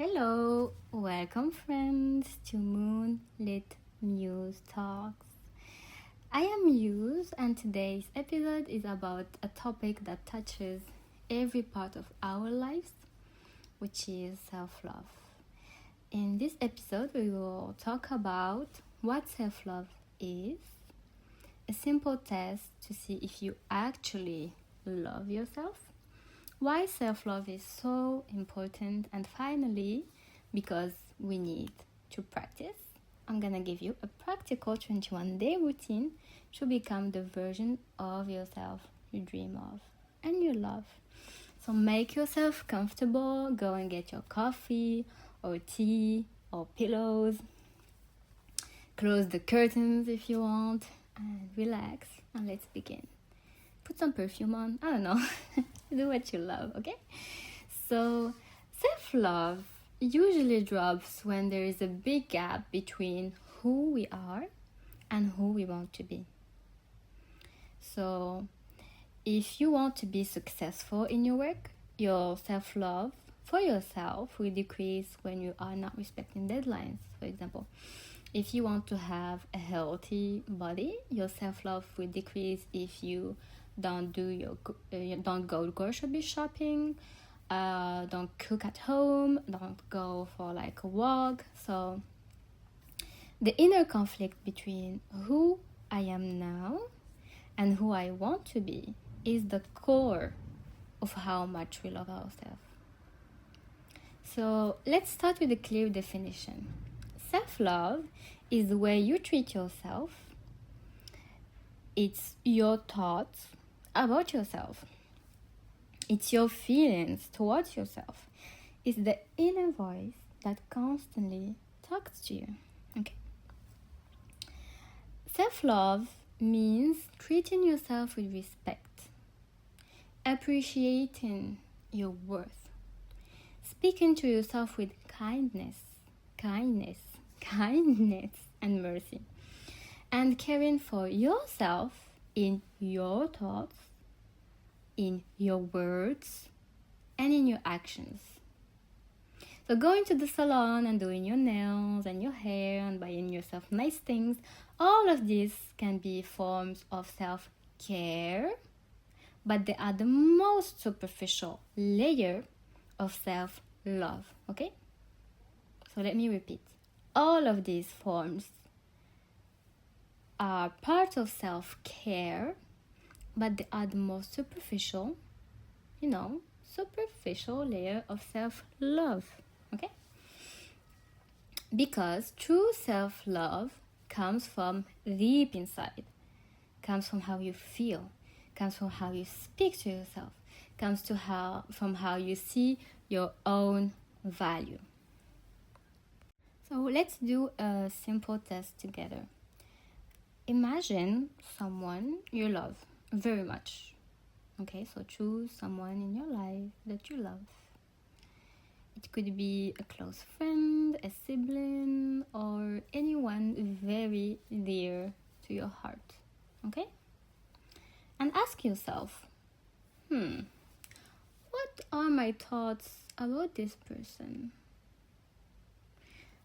Hello, welcome friends to Moonlit Muse Talks. I am Muse, and today's episode is about a topic that touches every part of our lives, which is self-love. In this episode, we will talk about what self-love is, a simple test to see if you actually love yourself, why self-love is so important, and finally, because we need to practice, I'm gonna give you a practical 21-day routine to become the version of yourself you dream of and you love. So make yourself comfortable, go and get your coffee or tea or pillows, close the curtains if you want, and relax, and let's begin. Put some perfume on, I don't know. Do what you love, okay? So self-love usually drops when there is a big gap between who we are and who we want to be. So if you want to be successful in your work, your self-love for yourself will decrease when you are not respecting deadlines. For example, if you want to have a healthy body, your self-love will decrease if you don't go grocery shopping, don't cook at home, don't go for like a walk. So the inner conflict between who I am now and who I want to be is the core of how much we love ourselves. So let's start with a clear definition. Self-love is the way you treat yourself. It's your thoughts about yourself. It's your feelings towards yourself. It's the inner voice that constantly talks to you. Okay. Self-love means treating yourself with respect, appreciating your worth, speaking to yourself with kindness, and mercy, and caring for yourself in your thoughts, in your words, and in your actions. So going to the salon and doing your nails and your hair and buying yourself nice things, all of these can be forms of self-care, but they are the most superficial layer of self-love, okay? So let me repeat. All of these forms are part of self-care, but they are the most superficial layer of self-love, okay? Because true self-love comes from deep inside, comes from how you feel, comes from how you speak to yourself, comes from how you see your own value. So let's do a simple test together. Imagine someone you love very much. Okay, so choose someone in your life that you love. It could be a close friend, a sibling, or anyone very dear to your heart. Okay? And ask yourself, what are my thoughts about this person?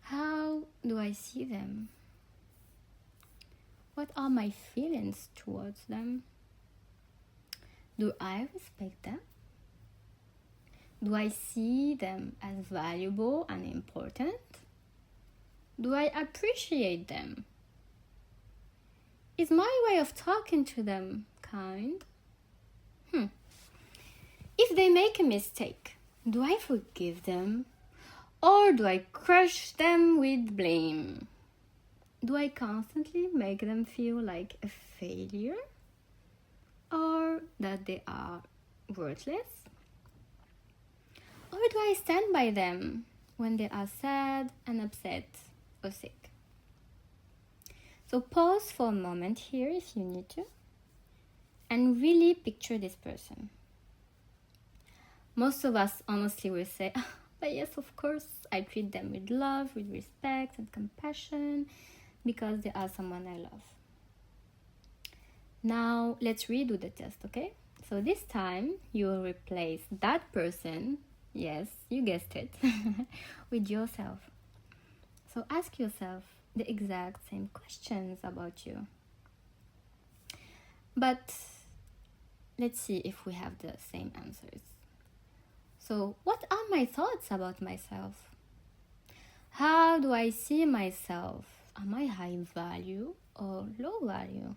How do I see them? What are my feelings towards them? Do I respect them? Do I see them as valuable and important? Do I appreciate them? Is my way of talking to them kind? If they make a mistake, do I forgive them? Or do I crush them with blame? Do I constantly make them feel like a failure? Or that they are worthless? Or do I stand by them when they are sad and upset or sick? So pause for a moment here if you need to, and really picture this person. Most of us honestly will say, but yes, of course, I treat them with love, with respect and compassion because they are someone I love. Now, let's redo the test, okay? So this time, you will replace that person Yes, you guessed it. With yourself. So ask yourself the exact same questions about you. But let's see if we have the same answers. So, what are my thoughts about myself? How do I see myself? Am I high value or low value?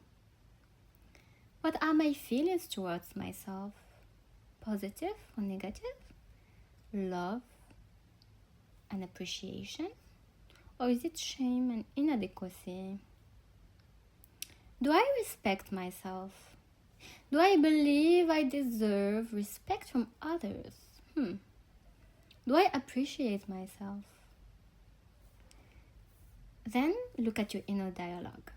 What are my feelings towards myself? Positive or negative? Love and appreciation? Or is it shame and inadequacy? Do I respect myself? Do I believe I deserve respect from others? Do I appreciate myself? Then look at your inner dialogue.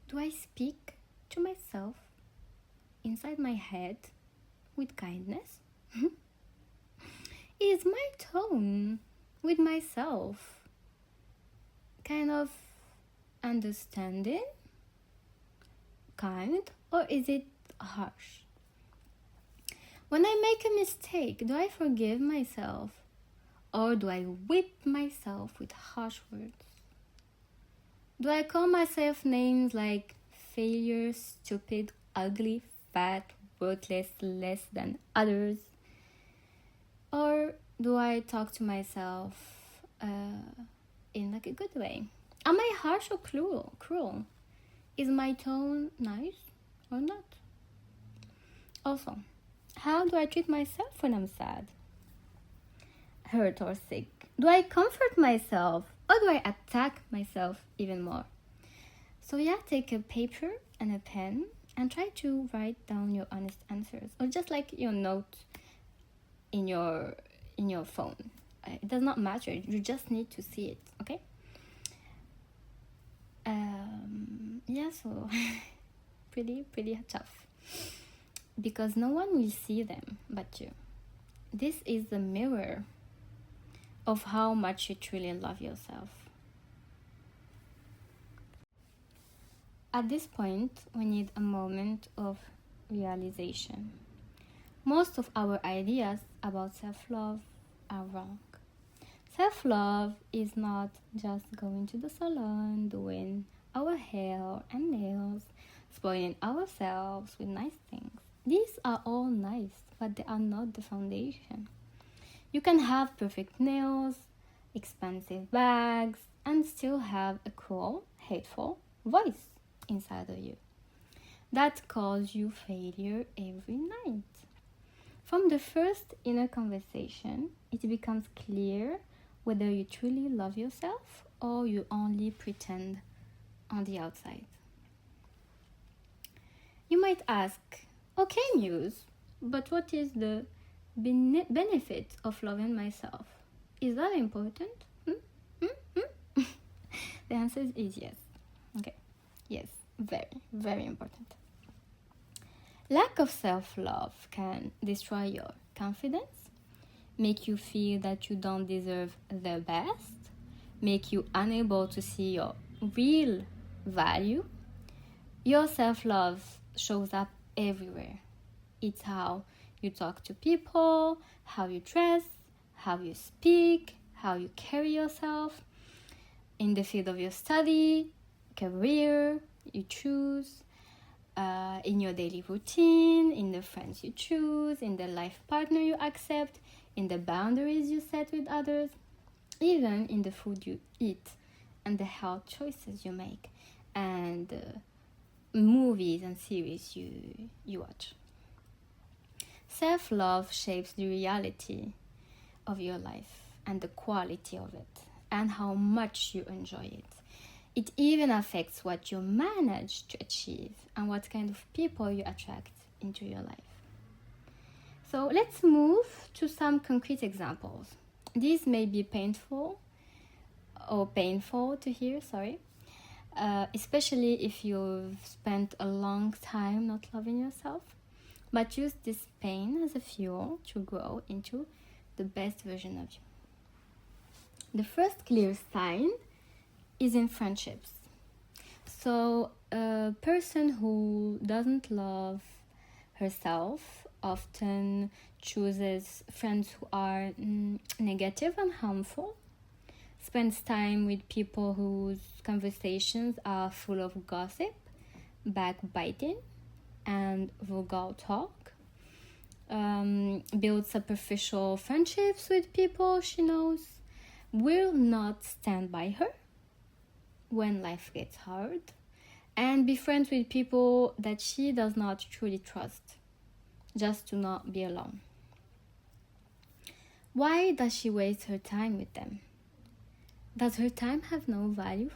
Do I speak to myself inside my head with kindness? Is my tone with myself kind of understanding, kind, or is it harsh? When I make a mistake, do I forgive myself or do I whip myself with harsh words? Do I call myself names like failure, stupid, ugly, fat, worthless, less than others? Or do I talk to myself in like a good way? Am I harsh or cruel? Is my tone nice or not? Also, how do I treat myself when I'm sad, hurt, or sick? Do I comfort myself or do I attack myself even more? So yeah, take a paper and a pen and try to write down your honest answers, or just like your note in your phone. It does not matter. You just need to see it. Okay. Yeah. So pretty tough because no one will see them but you. This is the mirror of how much you truly love yourself. At this point, we need a moment of realization. Most of our ideas about self-love are wrong. Self-love is not just going to the salon, doing our hair and nails, spoiling ourselves with nice things. These are all nice, but they are not the foundation. You can have perfect nails, expensive bags, and still have a cruel, hateful voice inside of you that calls you failure every night. From the first inner conversation, it becomes clear whether you truly love yourself or you only pretend on the outside. You might ask, okay, Muse, but what is the benefit of loving myself? Is that important? The answer is yes. Okay, yes, very, very important. Lack of self-love can destroy your confidence, make you feel that you don't deserve the best, make you unable to see your real value. Your self-love shows up everywhere. It's how you talk to people, how you dress, how you speak, how you carry yourself in the field of your study, career you choose, in your daily routine, in the friends you choose, in the life partner you accept, in the boundaries you set with others, even in the food you eat and the health choices you make, and movies and series you watch. Self-love shapes the reality of your life and the quality of it and how much you enjoy it. It even affects what you manage to achieve and what kind of people you attract into your life. So let's move to some concrete examples. These may be painful to hear, especially if you've spent a long time not loving yourself. But use this pain as a fuel to grow into the best version of you. The first clear sign is in friendships. So a person who doesn't love herself often chooses friends who are negative and harmful, spends time with people whose conversations are full of gossip, backbiting, and vulgar talk, builds superficial friendships with people she knows, will not stand by her when life gets hard, and be friends with people that she does not truly trust, just to not be alone. Why does she waste her time with them? Does her time have no value?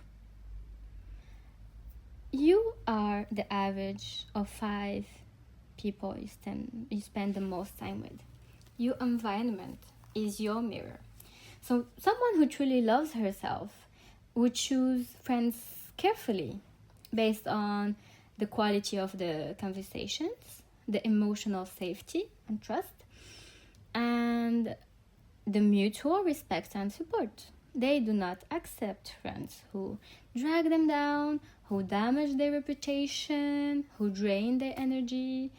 You are the average of 5 people you spend the most time with. Your environment is your mirror. So someone who truly loves herself would choose friends carefully based on the quality of the conversations, the emotional safety and trust, and the mutual respect and support. They do not accept friends who drag them down, who damage their reputation, who drain their energy,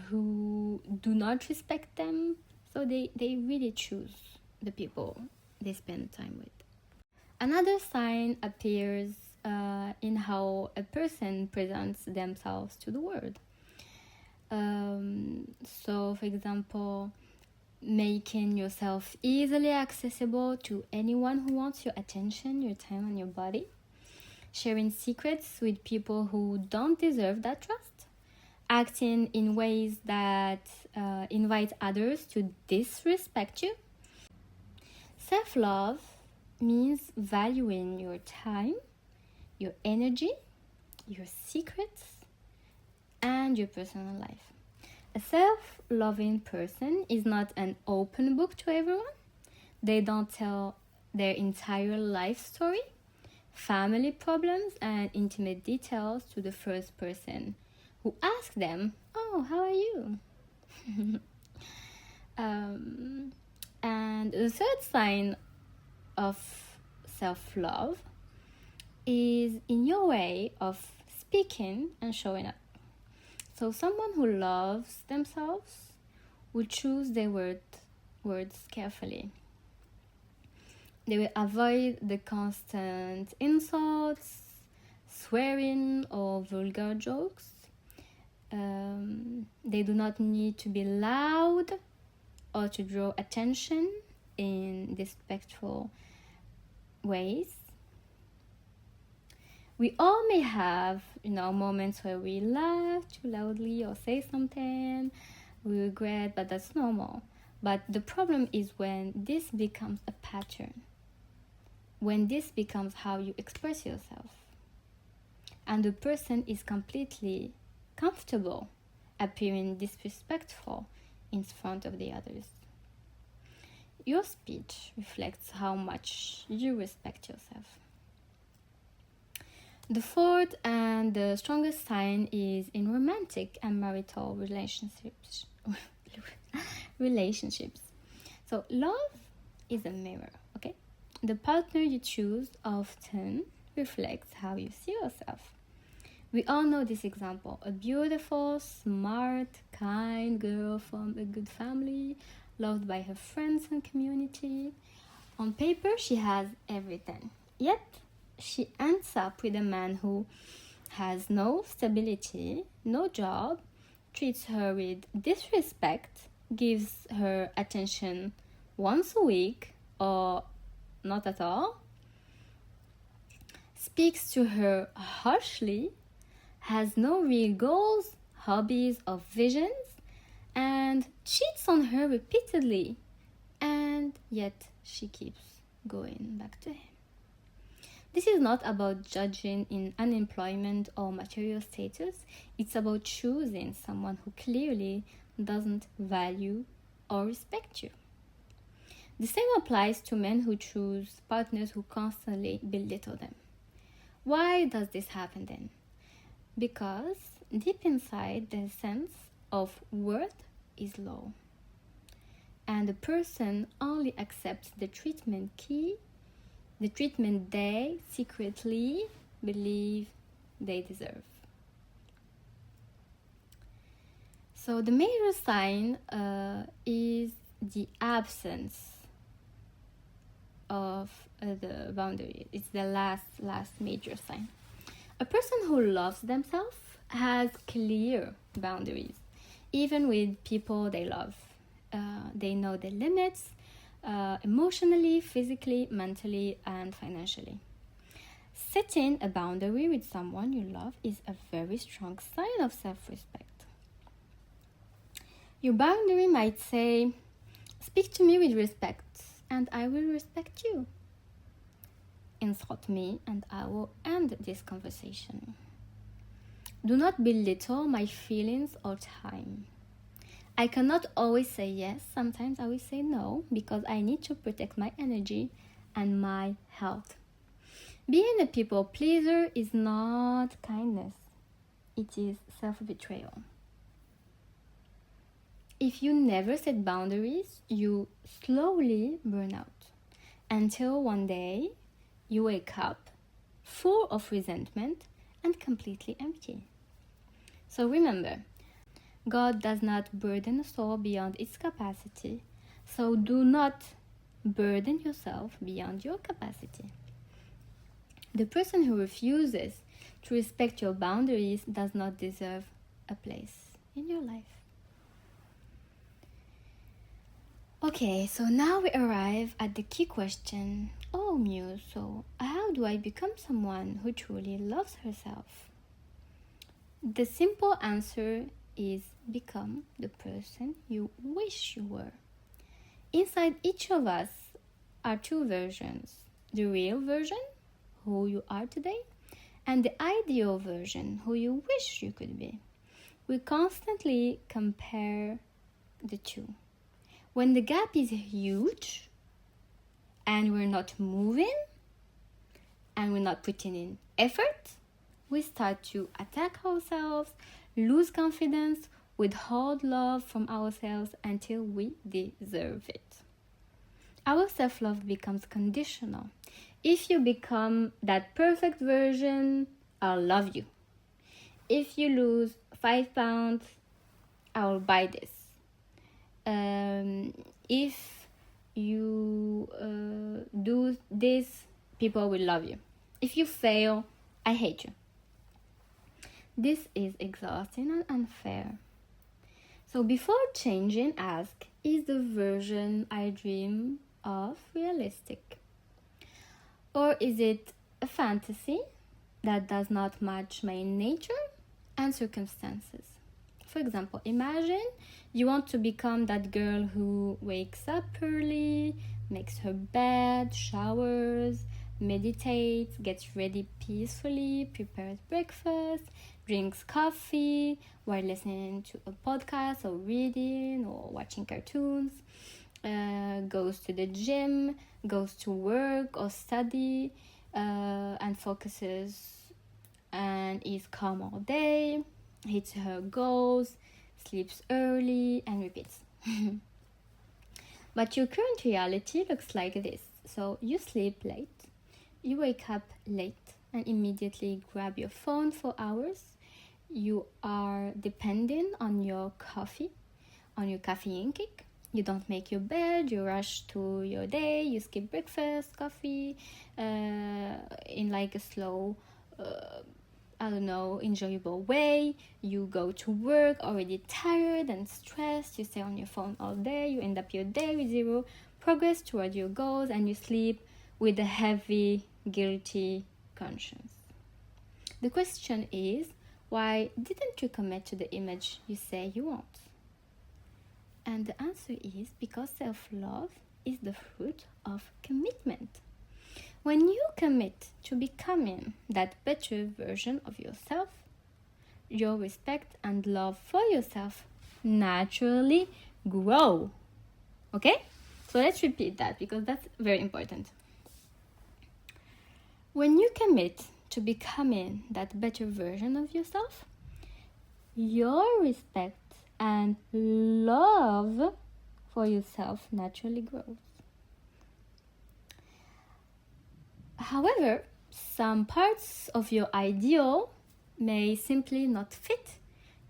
who do not respect them. So they really choose the people they spend time with. Another sign appears in how a person presents themselves to the world. So, for example, making yourself easily accessible to anyone who wants your attention, your time, and your body. Sharing secrets with people who don't deserve that trust. Acting in ways that invite others to disrespect you. Self-love means valuing your time, your energy, your secrets, and your personal life. A self-loving person is not an open book to everyone. They don't tell their entire life story, family problems, and intimate details to the first person who asks them, "Oh, how are you?" And the third sign of self-love is in your way of speaking and showing up. So someone who loves themselves will choose their words carefully. They will avoid the constant insults, swearing, or vulgar jokes. They do not need to be loud or to draw attention in disrespectful ways. We all may have, moments where we laugh too loudly or say something we regret, but that's normal. But the problem is when this becomes a pattern, when this becomes how you express yourself, and the person is completely comfortable appearing disrespectful in front of the others. Your speech reflects how much you respect yourself. The fourth and the strongest sign is in romantic and marital relationships. So love is a mirror, okay? The partner you choose often reflects how you see yourself. We all know this example: a beautiful, smart, kind girl from a good family, loved by her friends and community. On paper, she has everything. Yet, she ends up with a man who has no stability, no job, treats her with disrespect, gives her attention once a week or not at all, speaks to her harshly, has no real goals, hobbies, or visions, and cheats on her repeatedly, and yet she keeps going back to him. This is not about judging in unemployment or material status. It's about choosing someone who clearly doesn't value or respect you. The same applies to men who choose partners who constantly belittle them. Why does this happen then? Because deep inside, their sense of worth is low, and the person only accepts the treatment they secretly believe they deserve. So the major sign is the absence of the boundary. It's the last major sign. A person who loves themselves has clear boundaries, even with people they love. They know their limits, emotionally, physically, mentally, and financially. Setting a boundary with someone you love is a very strong sign of self-respect. Your boundary might say, "Speak to me with respect, and I will respect you. Insult me, and I will end this conversation. Do not belittle my feelings or time. I cannot always say yes, sometimes I will say no, because I need to protect my energy and my health." Being a people pleaser is not kindness, it is self-betrayal. If you never set boundaries, you slowly burn out until one day you wake up full of resentment and completely empty. So remember, God does not burden a soul beyond its capacity, so do not burden yourself beyond your capacity. The person who refuses to respect your boundaries does not deserve a place in your life. Okay, so now we arrive at the key question. Oh, Muse, so how do I become someone who truly loves herself? The simple answer is become the person you wish you were. Inside each of us are two versions. The real version, who you are today, and the ideal version, who you wish you could be. We constantly compare the two. When the gap is huge and we're not moving and we're not putting in effort, we start to attack ourselves, lose confidence, withhold love from ourselves until we deserve it. Our self-love becomes conditional. If you become that perfect version, I'll love you. If you lose 5 pounds, I will buy this. If you do this, people will love you. If you fail, I hate you. This is exhausting and unfair. So before changing, ask, is the version I dream of realistic? Or is it a fantasy that does not match my nature and circumstances? For example, imagine you want to become that girl who wakes up early, makes her bed, showers, meditates, gets ready peacefully, prepares breakfast, drinks coffee while listening to a podcast or reading or watching cartoons, goes to the gym, goes to work or study, and focuses and is calm all day, hits her goals, sleeps early, and repeats. But your current reality looks like this. So you sleep late, you wake up late, and immediately grab your phone for hours. You are depending on your coffee, on your caffeine kick. You don't make your bed, you rush to your day, you skip breakfast, coffee, in like a slow, enjoyable way. You go to work already tired and stressed, you stay on your phone all day, you end up your day with zero progress toward your goals, and you sleep with a heavy, guilty conscience. The question is, why didn't you commit to the image you say you want? And the answer is because self-love is the fruit of commitment. When you commit to becoming that better version of yourself, your respect and love for yourself naturally grow. Okay? So let's repeat that because that's very important. When you commit to becoming that better version of yourself, your respect and love for yourself naturally grows. However, some parts of your ideal may simply not fit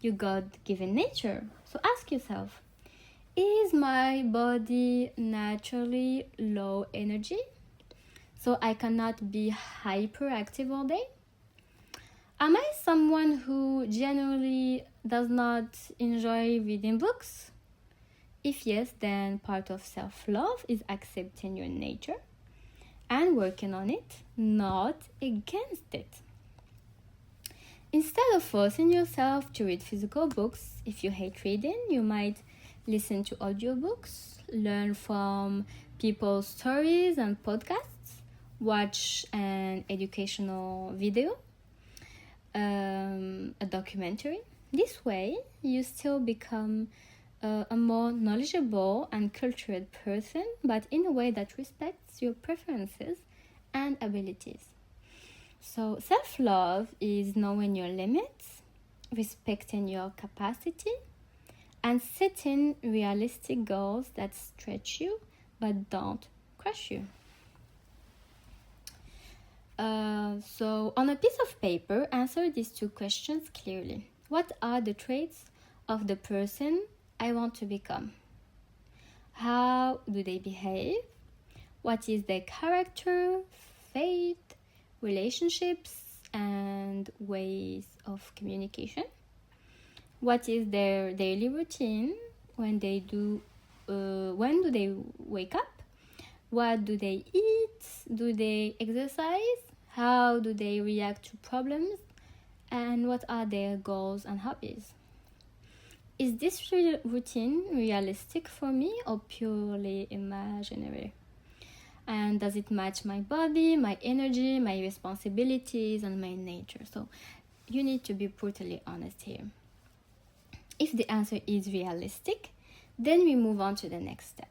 your God-given nature. So ask yourself, is my body naturally low energy? So I cannot be hyperactive all day? Am I someone who generally does not enjoy reading books? If yes, then part of self-love is accepting your nature and working on it, not against it. Instead of forcing yourself to read physical books, if you hate reading, you might listen to audiobooks, learn from people's stories and podcasts, watch an educational video, a documentary. This way, you still become a more knowledgeable and cultured person, but in a way that respects your preferences and abilities. So self-love is knowing your limits, respecting your capacity, and setting realistic goals that stretch you but don't crush you. So on a piece of paper, answer these two questions clearly. What are the traits of the person I want to become? How do they behave? What is their character, faith, relationships, and ways of communication? What is their daily routine? When do they wake up? What do they eat? Do they exercise? How do they react to problems? And what are their goals and hobbies? Is this routine realistic for me or purely imaginary? And does it match my body, my energy, my responsibilities, and my nature? So you need to be brutally honest here. If the answer is realistic, then we move on to the next step.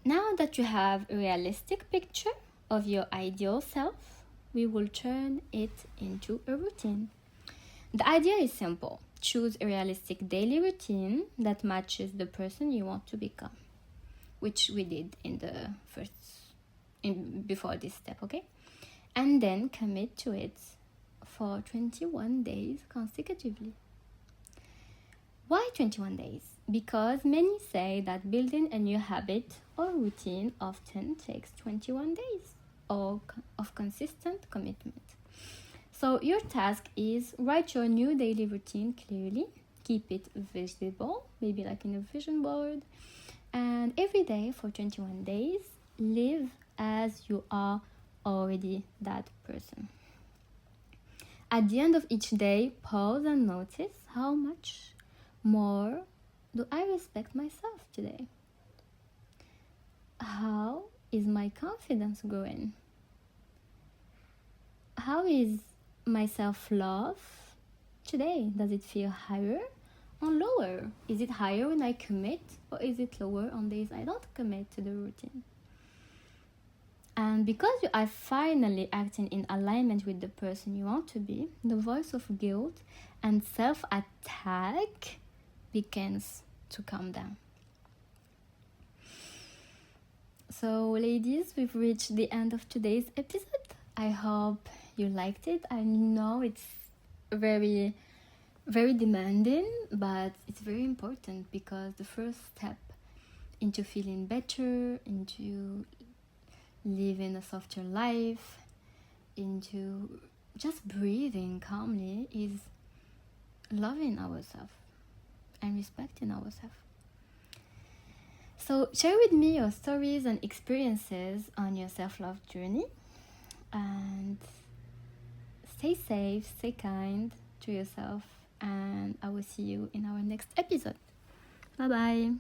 Now that you have a realistic picture of your ideal self, we will turn it into a routine. The idea is simple. Choose a realistic daily routine that matches the person you want to become, which we did before this step, okay? And then commit to it for 21 days consecutively. Why 21 days? Because many say that building a new habit or routine often takes 21 days of consistent commitment. So your task is write your new daily routine clearly, keep it visible, maybe like in a vision board, and every day for 21 days, live as you are already that person. At the end of each day, pause and notice how much more do I respect myself today? How is my confidence growing? How is my self-love today? Does it feel higher or lower? Is it higher when I commit, or is it lower on days I don't commit to the routine? And because you are finally acting in alignment with the person you want to be, the voice of guilt and self-attack begins to calm down. So ladies, we've reached the end of today's episode. I hope you liked it. I know it's very, very demanding, but it's very important because the first step into feeling better, into living a softer life, into just breathing calmly is loving ourselves and respecting ourselves. So share with me your stories and experiences on your self-love journey, and stay safe, stay kind to yourself, and I will see you in our next episode. Bye bye.